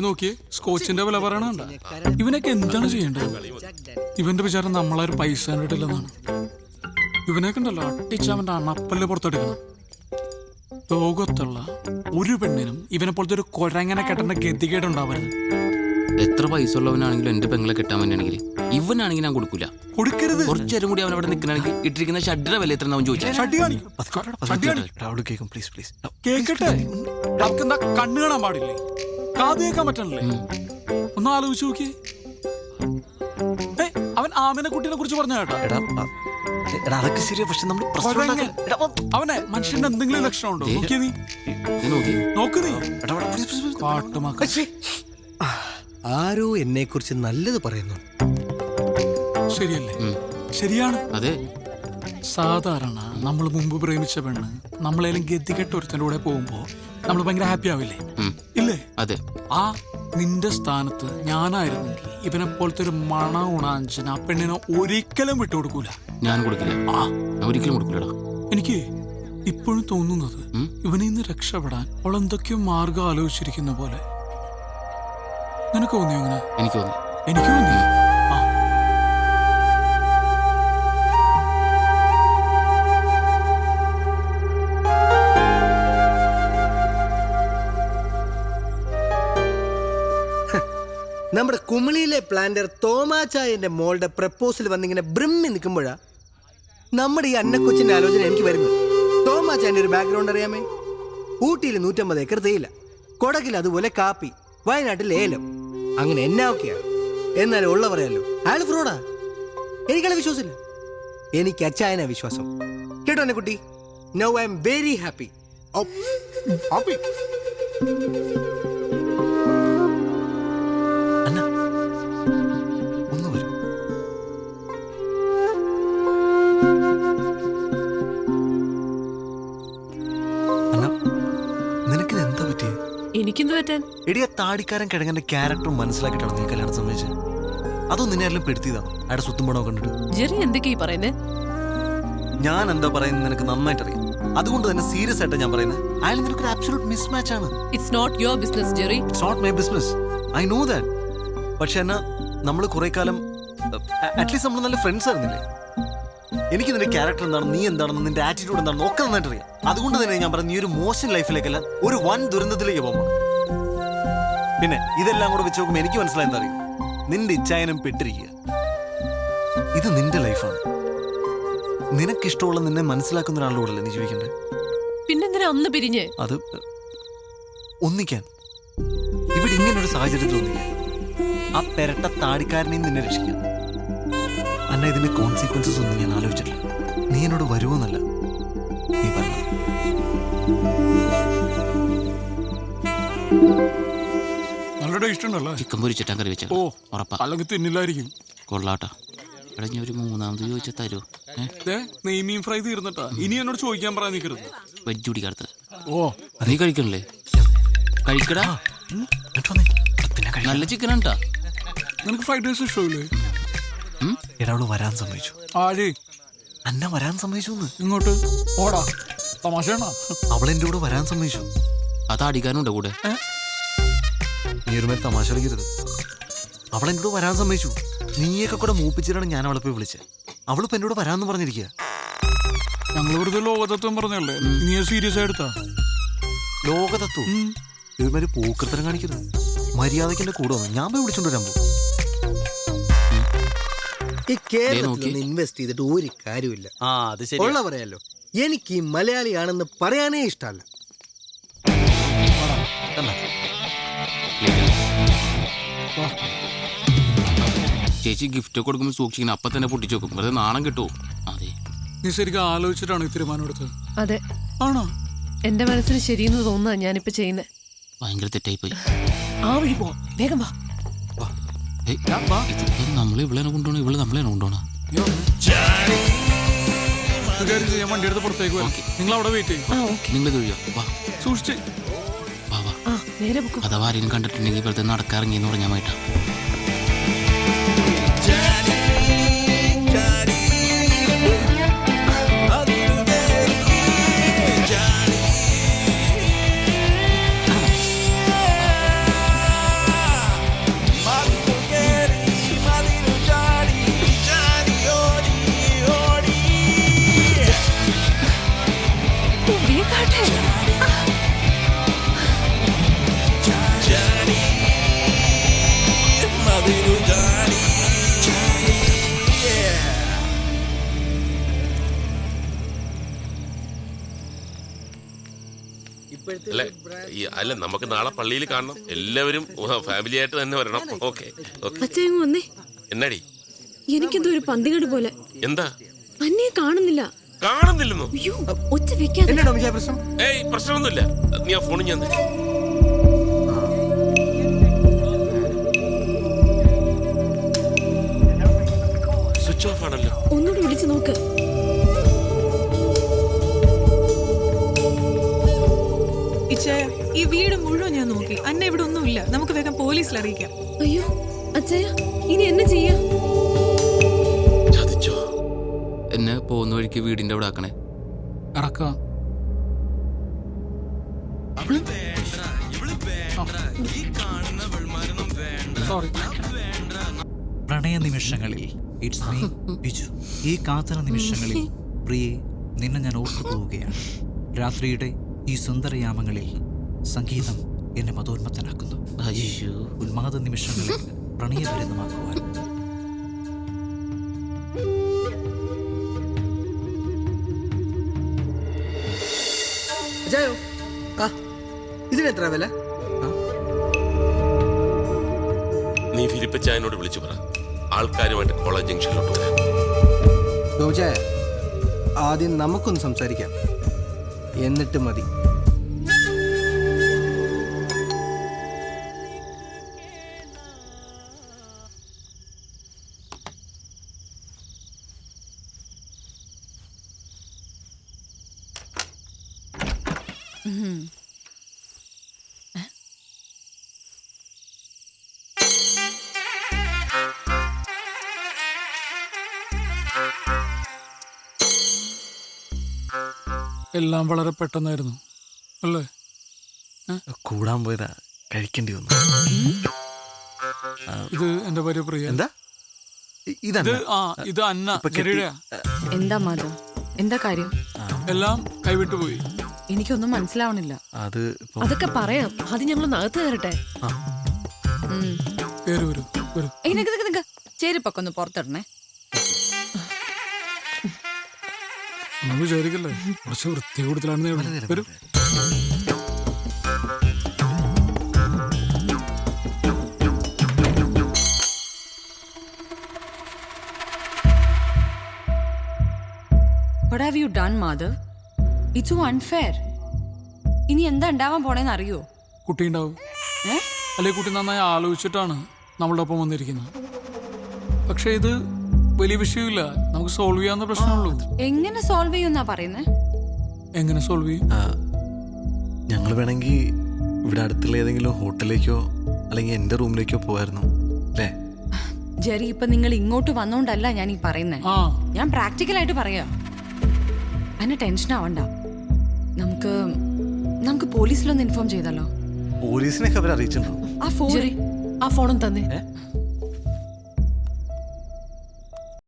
നോക്കിയേ സ്കോച്ചിന്റെ വില പറയണണ്ട. ഇവനൊക്കെ എന്താണ് ചെയ്യേണ്ടത്? ഇവന്റെ വിചാരം നമ്മളാരും പൈസ കണ്ടിട്ടില്ലെന്നാണ്. ഇവനൊക്കെ ഉണ്ടല്ലോ അട്ടിച്ചവന്റെ അണപ്പല്ല് പുറത്തെടുക്കണം. ലോകത്തുള്ള ഒരു പെണ്ണിനും ഇവനെ പോലത്തെ ഒരു കൊരങ്ങനെ കെട്ടേണ്ട ഗതികേടുണ്ടാവരുത്. എത്ര പൈസ ഉള്ളവനാണെങ്കിലും എന്റെ പെങ്ങളെ കിട്ടാൻ വേണ്ടിയാണെങ്കിൽ ഇവനാണെങ്കിൽ ഞാൻ കൊടുക്കൂല. കൊടുക്കരുത്. കുറച്ചേരം കൂടി അവൻ അവിടെ നിൽക്കണമെങ്കിൽ ഇട്ടിരിക്കുന്ന ഷഡ്ഡിയുടെ വില എത്ര അവൻ ചോദിച്ചാൽ കണ്ണു കാണാൻ പാടില്ലേ? കാത് കേൾക്കാൻ പറ്റണല്ലേ? ഒന്ന് ആലോചിച്ച് നോക്കിയേ. അവൻ ആമിനെ കുട്ടീനെ കുറിച്ച് പറഞ്ഞു കേട്ടോ. അവനെ മനുഷ്യന്റെ എന്തെങ്കിലും ലക്ഷണം ഉണ്ടോ? നോക്ക് നീ. ആരോ എന്നെ കുറിച്ച് നല്ലത് പറയുന്നു. ശരിയല്ലേ? ശരിയാണ്. അതെ. സാധാരണ നമ്മൾ മുമ്പ് പ്രേമിച്ച പെണ്ണ് നമ്മളേലും ഗതികെട്ട ഒരുത്തൻ്റെ കൂടെ പോകുമ്പോ നമ്മൾ ഭയങ്കര ഹാപ്പി ആവില്ലേ? ഇല്ലേ? അതെ. ആ നിന്റെ സ്ഥാനത്ത് ഞാനായിരുന്നെങ്കിൽ ഇവനെ പോലത്തെ ഒരു മണ ഉണാഞ്ചൻ ആ പെണ്ണിനെ ഒരിക്കലും വിട്ടുകൊടുക്കൂല. ഞാൻ കൊടുക്കില്ല. ഒരിക്കലും കൊടുക്കില്ലടാ. എനിക്ക് ഇപ്പോഴും തോന്നുന്നത് ഇവനിൽ നിന്ന് രക്ഷപ്പെടാൻ അവൾ എന്തൊക്കെയോ മാർഗം ആലോചിച്ചിരിക്കുന്ന പോലെ. നിനക്ക് തോന്നിയോ അങ്ങനെ? എനിക്ക് തോന്നി. എനിക്ക് തോന്നി. നമ്മുടെ കുമിളിയിലെ പ്ലാന്റർ തോമാച്ചായന്റെ മോളുടെ പ്രപ്പോസൽ വന്നിങ്ങനെ ബ്രിമ്മി നിൽക്കുമ്പോഴാ നമ്മുടെ ഈ അന്നക്കൊച്ചിന്റെ ആലോചന എനിക്ക് വരുന്നത്. തോമാച്ചായന്റെ ഒരു ബാക്ക്ഗ്രൗണ്ട് അറിയാമേ? ഊട്ടിയിൽ 150 ഏക്കർ തേയില, കൊടകിൽ അതുപോലെ കാപ്പി, വയനാട്ടിൽ ഏലം. അങ്ങനെ എന്നാ എന്നാലും ഉള്ള പറയാലോ അയാൾ ഫ്രോഡാ. എനിക്കയാളെ വിശ്വാസമില്ല. എനിക്ക് അച്ചായനാ വിശ്വാസം. കേട്ടോ എന്നെ കുട്ടി? Now I am very happy. എടിയ താടിക്കാരൻ കിഴങ്ങന്റെ ക്യാരക്ടർ മനസ്സിലാക്കിയിട്ടാണ് നീ കല്യാണം സമ്മതിച്ചത്? അതോ നിന്നെ എല്ലാം പെടുത്തിയതാണ് അയാളുടെ സ്വത്തും പണവും കണ്ടിട്ട്? ഞാൻ എന്താ പറയുന്നത് നിനക്ക് നന്നായിട്ട് അറിയാം. അതുകൊണ്ട് തന്നെ സീരിയസ് ആയിട്ട് ഞാൻ പറയുന്നത് അയാൾ നിനക്ക് ഒരു അബ്സല്യൂട്ട് മിസ്മാച്ച് ആണ്. It's not your business Jerry. It's not my business. I know that. പക്ഷെ എന്നാ നമ്മൾ കുറെ കാലം അറ്റ്ലീസ്റ്റ് നമ്മൾ നല്ല ഫ്രണ്ട്സ് ആയിരുന്നില്ലേ? എനിക്ക് നിന്റെ ക്യാരക്ടർ എന്താണെന്ന്, നീ എന്താണെന്ന്, നിന്റെ ആറ്റിറ്റ്യൂഡ് എന്താണെന്ന് ഒക്കെ നന്നായിട്ട് അറിയാം. അതുകൊണ്ട് തന്നെ ഞാൻ പറഞ്ഞു, നീ ഒരു മോശം ലൈഫിലേക്കല്ല ഒരു വൻ ദുരന്തത്തിലേക്ക് പോകുമ്പോൾ. പിന്നെ ഇതെല്ലാം കൂടെ വെച്ച് നോക്കുമ്പോൾ എനിക്ക് മനസ്സിലായെന്ന് അറിയും, നിന്റെ ഇച്ഛായനം പെട്ടിരിക്കുക. ഇത് നിന്റെ ലൈഫാണ്. നിനക്കിഷ്ടമുള്ള നിന്നെ മനസ്സിലാക്കുന്ന ഒരാളുടെ കൂടെ അല്ലേ നീ ജീവിക്കണ്ടേ? പിന്നെന്തിനാ അന്ന് പിരിഞ്ഞ്? അത് ഒന്നിക്കാൻ, ഇവിടെ ഇങ്ങനൊരു സാഹചര്യത്തിൽ ഒന്നിക്കാൻ, ആ പെരട്ട താടിക്കാരനെയും നിന്നെ രക്ഷിക്കാൻ. അല്ല, ഇതിന്റെ കോൺസിക്വൻസസ് ഒന്നും ഞാൻ ആലോചിച്ചിട്ടില്ല. നീ എന്നോട് വരുമെന്നല്ല നീ പറഞ്ഞു. നല്ല ടേസ്റ്റ് ഉണ്ടല്ലോ. ചിക്കൻ പൊരിച്ചിട്ടാ കറി വെച്ച. ഓ ഉറപ്പാ, അല്ലെങ്കിൽ തിന്നില്ലായിരിക്കും. കൊള്ളാട്ടാ. ഇവിടെ ഞാൻ ഒരു മൂന്നാമത് ചോദിച്ചാൽ തരുമോ? നെയ്മീൻ ഫ്രൈ തീർന്നിട്ടാ. ഇനി എന്നോട് ചോദിക്കാൻ പറയാൻ നിൽക്കരുത്. വെജ് കുടിക്കാത്ത. ഓ നീ കഴിക്കണല്ലേ? കഴിക്കടാ. നല്ല ചിക്കൻ ആണ്ടാ. നിനക്ക് ഫ്രൈഡ് റൈസ് ഇഷ്ടമില്ലേ? എടാവള് വരാൻ സമ്മതിച്ചു. ആര്? അന്ന വരാൻ സമ്മതിച്ചു. ഇങ്ങോട്ട് ഓടാ. തമാശയാണോ? അവളെന്റെ കൂടെ വരാൻ സമ്മതിച്ചു. അത് അടിക്കാനുണ്ടോ കൂടെ? നീ ഒരു മേൽ തമാശ കളിക്കരുത്. അവളെന്റെ കൂടെ വരാൻ സമ്മതിച്ചു. നീയൊക്കെ കൂടെ മൂപ്പിച്ചിട്ടാണ് ഞാൻ അവളെ പോയി വിളിച്ചത്. അവളിപ്പോ എന്നോട് വരാന്ന് പറഞ്ഞിരിക്കുക. ഞങ്ങൾ വെറുതെ ലോകതത്വം പറഞ്ഞല്ലേ, നീ സീരിയസ് ആയിട്ടാ? ലോകതത്വം ഇതുമാതിരി പൂക്കൃത്തരം കാണിക്കരുത്. മര്യാദക്ക് എന്റെ കൂടെ വന്നു ഞാൻ പോയി വിളിച്ചോണ്ട് വരാൻ പോകും. ഈ കേരളത്തിൽ ഇൻവെസ്റ്റ് ചെയ്തിട്ട് ഒരു കാര്യമില്ല. ഉള്ള പറയാലോ, എനിക്ക് ഈ മലയാളിയാണെന്ന് പറയാനേ ഇഷ്ടമല്ല. ചേച്ചി ഗിഫ്റ്റ് കൊടുക്കുമ്പോൾ സൂക്ഷിക്കണം. അപ്പൊ തന്നെ പൊട്ടിച്ചു നോക്കും. വെറുതെ നാണം കിട്ടുമോ? അതെ. നീ ശരിക്കും ആലോചിച്ചിട്ടാണ് ഈ തീരുമാനം എടുത്തത്? അതെ. ആണോ? എന്റെ മനസ്സിന് ശരിയെന്ന് തോന്നുക ഞാനിപ്പോ ചെയ്യുന്നത്. ഭയങ്കര തെറ്റായി പോയി. ആ വഴി പോ, വേഗം വാ. നമ്മളെ ഇവളെ കൊണ്ടുപോണോ? ഇവള് നമ്മളെ കൊണ്ടുപോണോ? വണ്ടി എടുത്ത് പുറത്തേക്ക് പോകാം. നിങ്ങൾ അവിടെ വെയിറ്റ് ചെയ്യും. നിങ്ങൾ തൊഴിയോ? വാ, സൂക്ഷിച്ച് വാ വാ. അഥവാ ആരെയും കണ്ടിട്ടുണ്ടെങ്കിൽ വെറുതെ നടക്കാറിങ്ങിയെന്ന് പറഞ്ഞാൽ മായിട്ടാ. അല്ലെ അല്ല നമുക്ക് നാളെ പള്ളിയിൽ കാണണം എല്ലാവരും ഫാമിലി ആയിട്ട് തന്നെ വരണം. Okay okay. അച്ഛൻ വന്നേ. എന്നാടി എനിക്കെന്തോ ഒരു പന്തികേട് പോലെ. എന്താ അന്നേ കാണുന്നില്ല. കാണുന്നില്ലെന്നോ? അയ്യോ ഒച്ച വെക്കാതെ. എന്നാ ടോമിച്ചായ പ്രശ്നം? ഏയ് പ്രശ്നമൊന്നുമില്ല. നീ ആ ഫോൺ ഞാൻ സ്വിച്ച് ഓഫ് ആണല്ലോ. ഒന്നുകൂടി വിളിച്ചു നോക്ക്. ഇച്ചായ ഈ വീട് മുഴുവൻ ഞാൻ നോക്കി. അന്നെ ഇവിടെ ഒന്നുമില്ല. നമുക്ക് വേഗം പോലീസിൽ അറിയിക്കാം. അയ്യോ അച്ഛയ ഇനി എന്നെ ചെയ്യാ? ചതിച്ചോ? എന്നെ പോകുന്ന വഴിക്ക് വീടിന്റെ അവിടെ ആക്കണേ. ഇറക്കാം. സോറി. പ്രണയ നിമിഷങ്ങളിൽ ഇറ്റ്സ് മീ ബിജു. ഈ കാത്തര നിമിഷങ്ങളിൽ പ്രിയെ നിന്നെ ഞാൻ ഓർത്തു പോവുകയാണ്. രാത്രിയുടെ ഈ സുന്ദരയാമങ്ങളിൽ സംഗീതം എന്നെ മതോന്മത്തനാക്കുന്നു. അയ്യോ ഉന്മാദ നിമിഷങ്ങളിൽ പ്രണയഭരിതമാക്കുവാൻ അജയോ ആ ഇതിനെത്ര വില? നീ ഫിലിപ്പച്ചായനോട് വിളിച്ചു പറ ആൾക്കാരുമായിട്ട് കോളേജ് ജംഗ്ഷനിലോട്ട് വരാൻ. ടോമിച്ചായ ആദ്യം നമുക്കൊന്ന് സംസാരിക്കാം, എന്നിട്ട് മതി. എല്ലാം വളരെ പെട്ടെന്നായിരുന്നു അല്ലേ? കൂടാൻ പോയതാ, കഴിക്കേണ്ടി വന്നു. ഇത് എന്റെ ഭാര്യ പ്രിയ. എന്താ ഇത് ഇത് അന്ന ജെറിയുടെയാ. എന്താ മാധവ്, എന്താ കാര്യം? എല്ലാം കൈവിട്ടു പോയി. എനിക്കൊന്നും മനസ്സിലാവണില്ല. അത് അതൊക്കെ പറയാം. അത് ഞങ്ങൾ നകത്ത് കയറട്ടെ. പേര് വരൂ വരൂ. ചെരുപ്പൊക്കെ ഒന്ന് പുറത്തിടണേ. ഒന്നും വിചാരിക്കല്ലേ, കുറച്ച് വൃത്തി കൂടുതലാണെന്നേ ഉള്ളൂ. വരൂ. What have you done, Madhav? It's so unfair. ഇനി എന്താ ഉണ്ടാവാൻ പോണേന്ന് അറിയോ? കുട്ടി ഉണ്ടാവും. അല്ലെ കുട്ടി നന്നായി ആലോചിച്ചിട്ടാണ് നമ്മളുടെ ഒപ്പം വന്നിരിക്കുന്നത്. പക്ഷെ ഇത് വലിയ വിഷയമില്ല, നമുക്ക് സോൾവ് ചെയ്യാവുന്ന പ്രശ്നമുള്ളൂ. എങ്ങനെ സോൾവ് ചെയ്യുന്നാ പറയുന്നേ? എങ്ങനെ സോൾവ് ചെയ്യും? ഞങ്ങൾ വേണമെങ്കിൽ ഇവിടെ അടുത്തുള്ള ഏതെങ്കിലും ഹോട്ടലിലേക്കോ അല്ലെങ്കിൽ എൻ്റെ റൂമിലേക്കോ പോകായിരുന്നു അല്ലേ? ജെറി, ഇപ്പൊ നിങ്ങൾ ഇങ്ങോട്ട് വന്നോണ്ടല്ല ഞാൻ ഈ പറയുന്നേ. ഞാൻ പ്രാക്ടിക്കലായിട്ട് പറയാ. എന്നെ ടെൻഷൻ ആവണ്ട. നമുക്ക് പോലീസിലൊന്ന് ഇൻഫോം ചെയ്താലോ? പോലീസിനെ അവർ അറിയിച്ചിട്ടുണ്ടോ? ജെറി, ആ ഫോണും തന്നെ.